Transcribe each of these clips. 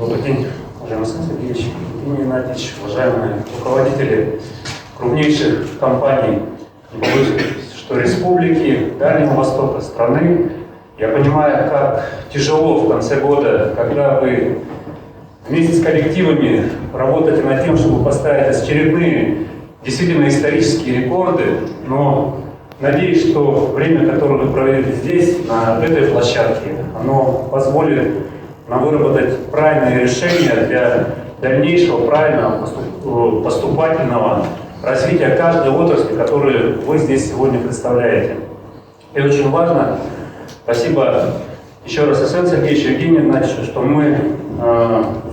Добрый день, уважаемый Александр Сергеевич, Евгений Геннадьевич, уважаемые руководители крупнейших компаний, не побоюсь сказать, что республики, Дальнего Востока, страны. Я понимаю, как тяжело в конце года, когда вы вместе с коллективами работаете над тем, чтобы поставить очередные действительно исторические рекорды, но надеюсь, что время, которое вы проведете здесь, на этой площадке, оно позволит нам выработать правильные решения для дальнейшего правильного поступательного развития каждой отрасли, которую вы здесь сегодня представляете. И очень важно, спасибо еще раз Александру Сергеевичу и Евгению Геннадьевичу, что мы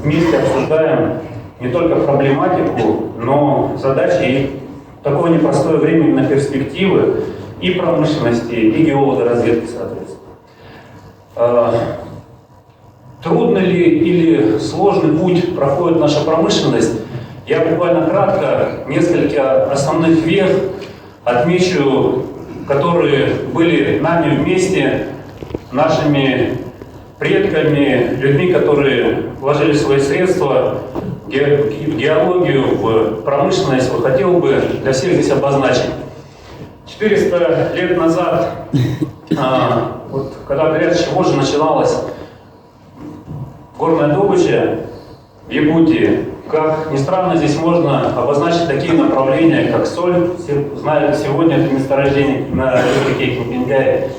вместе обсуждаем не только проблематику, но задачи и такое непростое время именно перспективы и промышленности, и геологоразведки, соответственно. Трудный ли или сложный путь проходит наша промышленность? Я буквально кратко несколько основных вех отмечу, которые были нами вместе, нашими предками, людьми, которые вложили свои средства в геологию, в промышленность. Вот хотел бы для всех здесь обозначить. 400 лет назад, вот, когда говорят, с чего же начиналась горная добыча в Якутии, как ни странно, здесь можно обозначить такие направления, как соль. Все знают сегодня это месторождение на реке Кимпингае.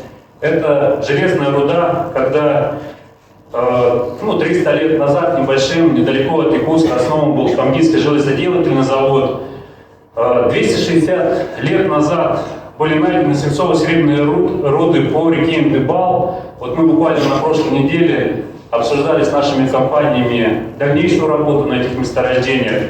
Это железная руда, когда 300 лет назад небольшим, недалеко от Якутска, основан был Камгинский железоделательный завод. 260 лет назад были найдены свинцово-серебряные руды по реке Индыбал. Вот мы буквально на прошлой неделе обсуждали с нашими компаниями дальнейшую работу на этих месторождениях.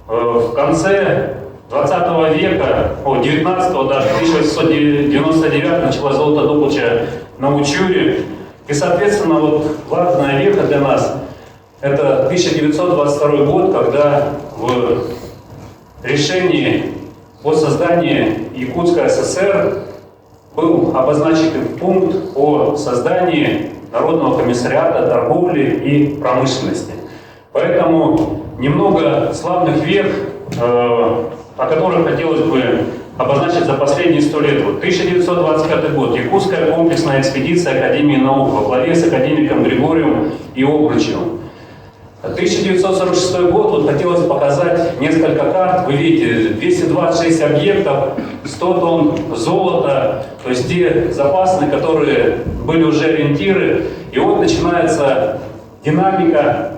В конце 20 века, 19-го даже, 1899 началась золотодобыча на Учуре. И, соответственно, вот важная веха для нас – это 1922 год, когда в решении о создании Якутской ССР был обозначен пункт о создании Народного комиссариата торговли и промышленности. Поэтому немного славных вех, о которых хотелось бы обозначить за последние 100 лет. 1925 год. Якутская комплексная экспедиция Академии наук во главе с академиком Григорием и Обручевым. 1946 год. Вот хотелось показать несколько карт. Вы видите, 226 объектов, 100 тонн золота, то есть те запасы, которые были уже ориентиры. И вот начинается динамика.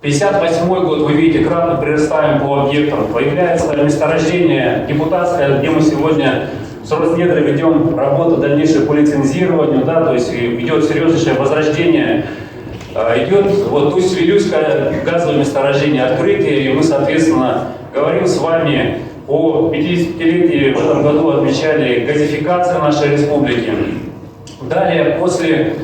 58 год, вы видите, кратно прирастаем по объектам. Появляется месторождение депутатское, где мы сегодня с Роснедро ведем работу дальнейшую по лицензированию, да, то есть идет серьезнейшее возрождение. Идет вот Усть-Вилюйское газовое месторождение открытие, и мы, соответственно, говорим с вами о 50-летии, в этом году отмечали газификацию нашей республики. Далее, после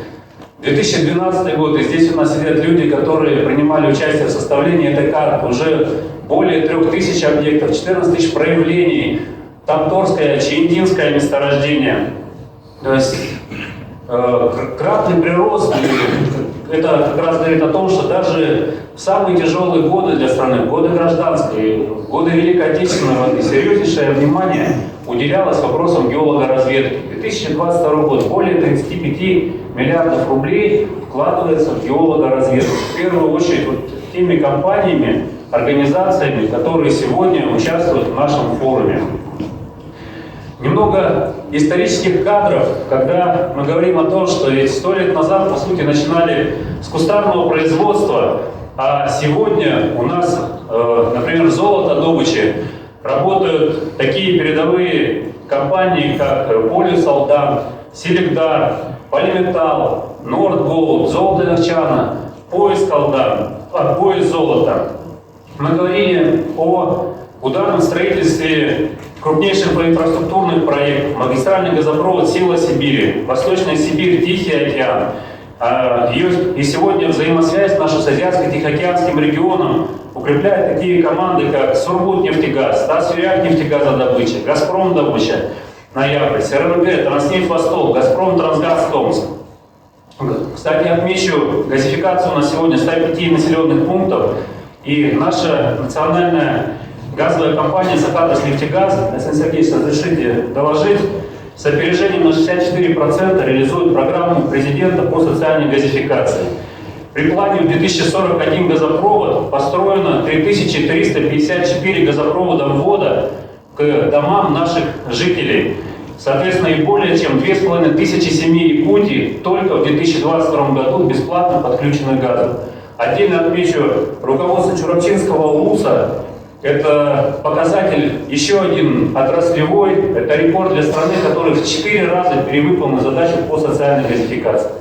2012 год, и здесь у нас сидят люди, которые принимали участие в составлении этой карты, уже более 3000 объектов, 14 тысяч проявлений, Тамторское, Чииндинское месторождение. То есть кратный прирост, это как раз говорит о том, что даже в самые тяжелые годы для страны, годы гражданской, годы Великой Отечественной войны, серьезнейшее внимание уделялось вопросам геологоразведки. 2022 год, более 35 миллиардов рублей вкладывается в геологоразведку. В первую очередь вот теми компаниями, организациями, которые сегодня участвуют в нашем форуме. Немного исторических кадров, когда мы говорим о том, что ведь 100 лет назад, по сути, начинали с кустарного производства, а сегодня у нас, например, в золотодобыче работают такие передовые компании, как Полюсалдан, Селегдар, Полиметалл, Нордголд, Золото Легчана, Поиск Алдан, Поиск Золота. Мы говорили о ударном строительстве крупнейших инфраструктурных проектов, магистральный газопровод «Сила Сибири», Восточная Сибирь, Тихий океан. И сегодня взаимосвязь нашу с Азиатско-Тихоокеанским регионом укрепляют такие команды, как Сургутнефтегаз, Тасюряк нефтегазодобыча, Газпром добыча, Ноябрь, СРНГ, Транснефть Восток, Газпром Трансгаз Томск. Кстати, отмечу, газификация у нас сегодня 105 населенных пунктов, и наша национальная газовая компания «Сахатоснефтегаз», Александр Сергеевич, разрешите доложить, с опережением на 64% реализует программу президента по социальной газификации. При плане в 2041 газопровод построено 3354 газопровода ввода к домам наших жителей. Соответственно, и более чем 2500 семей Якутии только в 2022 году бесплатно подключены к газу. Отдельно отмечу руководство Чурапчинского УЛУСа. Это показатель еще один отраслевой, это рекорд для страны, который в 4 раза перевыполнил задачу по социальной газификации.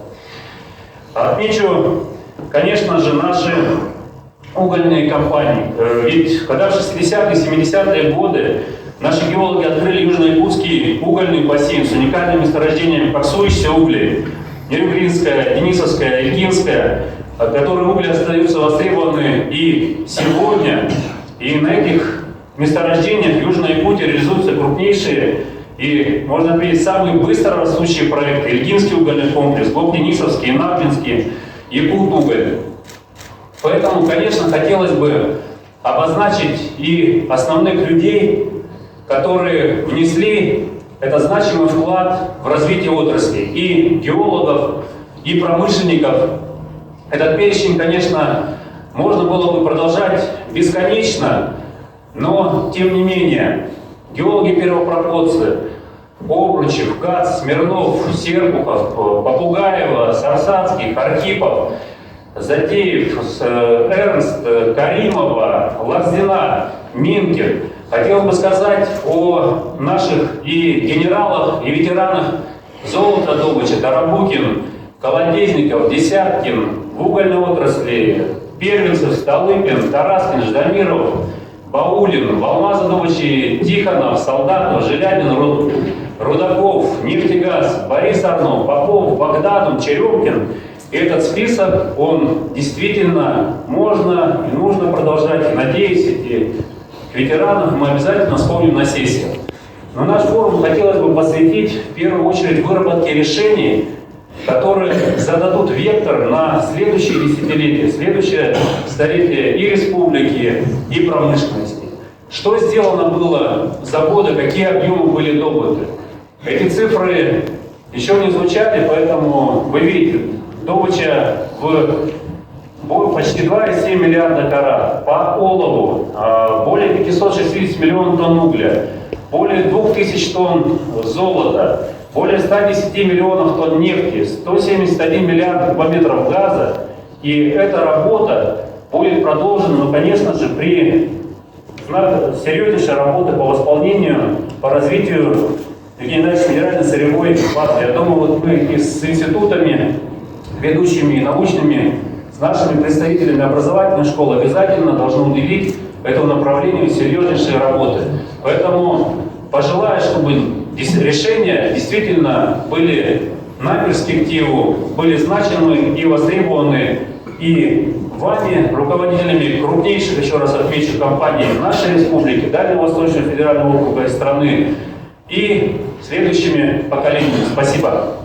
Отмечу, конечно же, наши угольные компании. Ведь когда в 60-е, 70-е годы наши геологи открыли Южно-Якутский угольный бассейн с уникальными месторождениями коксующихся углей, Нерюгринская, Денисовская, Ильгинская, которые угли остаются востребованы и сегодня. И на этих месторождениях в Южной Якутии реализуются крупнейшие и, можно отметить, самые быстро растущие проекты. Ильгинский угольный комплекс, Денисовский, Нарвинский, Якут-уголь. Поэтому, конечно, хотелось бы обозначить и основных людей, которые внесли этот значимый вклад в развитие отрасли, и геологов, и промышленников. Этот перечень, конечно, можно было бы продолжать бесконечно, но, тем не менее, геологи-первопроходцы Обручев, Кац, Смирнов, Серпухов, Попугаева, Сарсацкий, Архипов, Затеев, Эрнст, Каримова, Ларзина, Минкин. Хотел бы сказать о наших и генералах, и ветеранах золотодобычи: Тарабукин, Колодезников, Десяткин, в угольной отрасли Первенцев, Столыпин, Тараскин, Ждамиров, Баулин, в алмазодобыче Тихонов, Солдатов, Желябин, Рудаков, Нефтегаз, Борис Арнов, Попов, Богданов, Черемкин. И этот список, он действительно можно и нужно продолжать. И, надеюсь, эти ветеранов мы обязательно вспомним на сессии. Но наш форум хотелось бы посвятить в первую очередь выработке решений, которые зададут вектор на следующие десятилетия, следующее столетие и республики, и промышленности. Что сделано было за годы, какие объемы были добыты. Эти цифры еще не звучали, поэтому вы видите, добыча в почти 2,7 миллиарда карат, по олову более 560 миллионов тонн угля, более 2000 тонн золота, более 110 миллионов тонн нефти, 171 миллиард кубометров газа. И эта работа будет продолжена, но, конечно же, при серьезнейшей работе по восполнению, по развитию минеральной сырьевой базы. Я думаю, вот мы и с институтами, ведущими и научными, с нашими представителями образовательной школы обязательно должны уделить этому направлению серьезнейшей работы. Поэтому пожелаю, чтобы решения действительно были на перспективу, были значимы и востребованы и вами, руководителями крупнейших, еще раз отмечу, компаний нашей республики, Дальневосточного федерального округа и страны, и следующими поколениями. Спасибо.